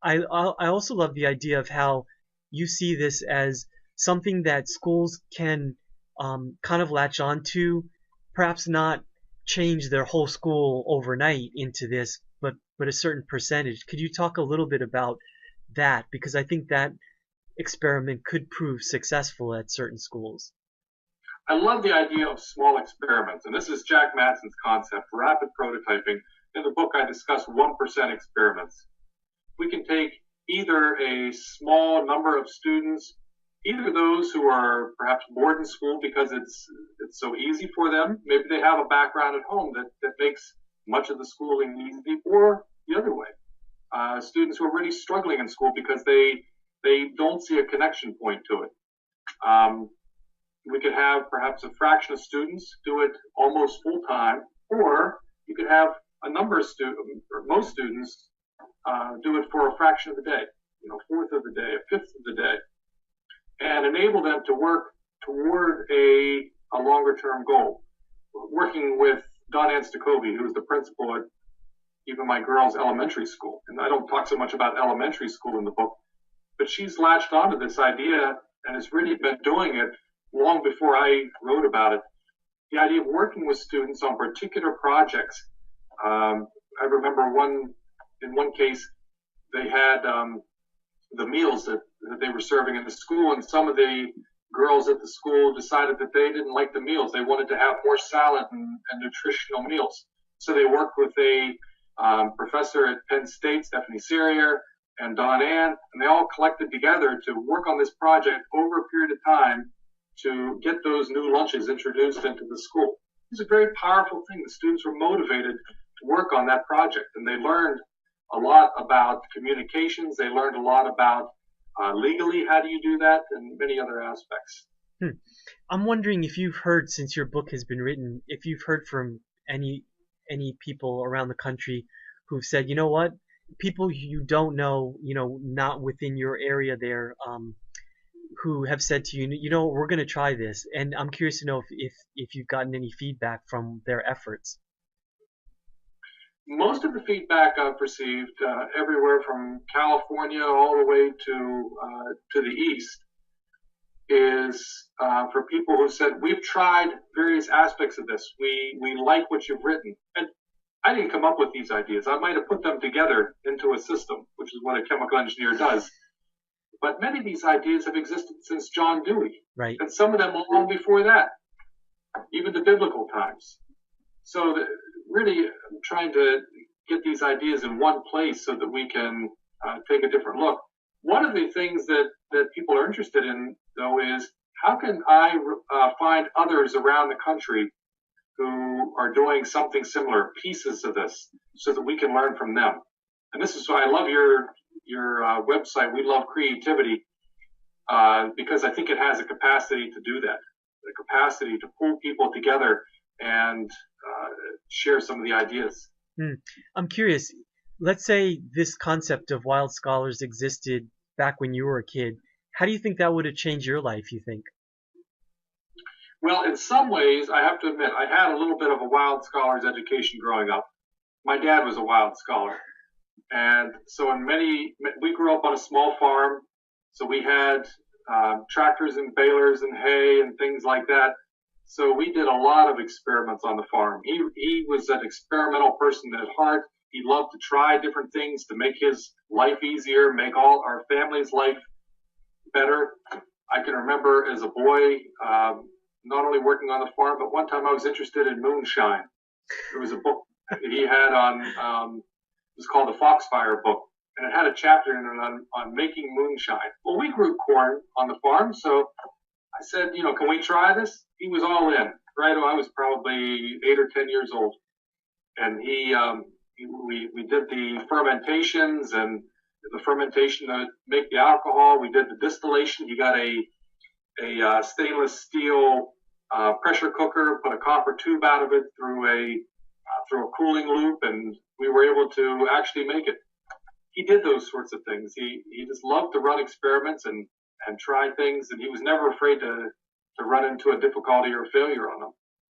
I also love the idea of how you see this as something that schools can kind of latch on to, perhaps not change their whole school overnight into this, but a certain percentage. Could you talk a little bit about that? Because I think that experiment could prove successful at certain schools. I love the idea of small experiments, and this is Jack Madsen's concept, rapid prototyping. In the book, I discuss 1% experiments. We can take either a small number of students, either those who are perhaps bored in school because it's so easy for them. Maybe they have a background at home that makes much of the schooling easy, or the other way. Students who are really struggling in school because they don't see a connection point to it. We could have perhaps a fraction of students do it almost full time, or you could have a number of students, or most students, do it for a fraction of the day, a fourth of the day, a fifth of the day, and enable them to work toward a longer term goal. Working with Don Anstacovi, who's the principal at even my girls' elementary school, and I don't talk so much about elementary school in the book, but she's latched onto this idea and has really been doing it long before I wrote about it. The idea of working with students on particular projects. I remember in one case, they had the meals that they were serving in the school, and some of the girls at the school decided that they didn't like the meals. They wanted to have more salad and nutritional meals. So they worked with a professor at Penn State, Stephanie Serrier, and Don Ann, and they all collected together to work on this project over a period of time to get those new lunches introduced into the school. It was a very powerful thing. The students were motivated to work on that project, and they learned a lot about communications. They learned a lot about legally how do you do that, and many other aspects. I'm wondering if you've heard, since your book has been written, if you've heard from any people around the country who've said, you know what, people you don't know, not within your area there, who have said to you, we're going to try this. And I'm curious to know if you've gotten any feedback from their efforts. Most of the feedback I've received, everywhere from California all the way to the East, is for people who said, we've tried various aspects of this. We like what you've written. And I didn't come up with these ideas. I might have put them together into a system, which is what a chemical engineer does. But many of these ideas have existed since John Dewey. Right. And some of them long before that, even the biblical times. So really, I'm trying to get these ideas in one place so that we can take a different look. One of the things that people are interested in, though, is how can I find others around the country who are doing something similar, pieces of this, so that we can learn from them. And this is why I love your website. We love creativity because I think it has a capacity to do that, the capacity to pull people together and share some of the ideas. I'm curious. Let's say this concept of wild scholars existed back when you were a kid. How do you think that would have changed your life, you think? Well, in some ways, I have to admit, I had a little bit of a wild scholar's education growing up. My dad was a wild scholar. And so we grew up on a small farm. So we had tractors and balers and hay and things like that. So we did a lot of experiments on the farm. He was an experimental person at heart. He loved to try different things to make his life easier, make all our family's life better. I can remember as a boy, not only working on the farm, but one time I was interested in moonshine. There was a book that he had it was called the Foxfire book, and it had a chapter in it on making moonshine. Well, we grew corn on the farm, so I said, can we try this? He was all in. Right, I was probably 8 or 10 years old, and we did the fermentations and the fermentation to make the alcohol. We did the distillation. He got a stainless steel pressure cooker, put a copper tube out of it through a cooling loop, and we were able to actually make it. He did those sorts of things. He just loved to run experiments and try things, and he was never afraid to run into a difficulty or failure on them.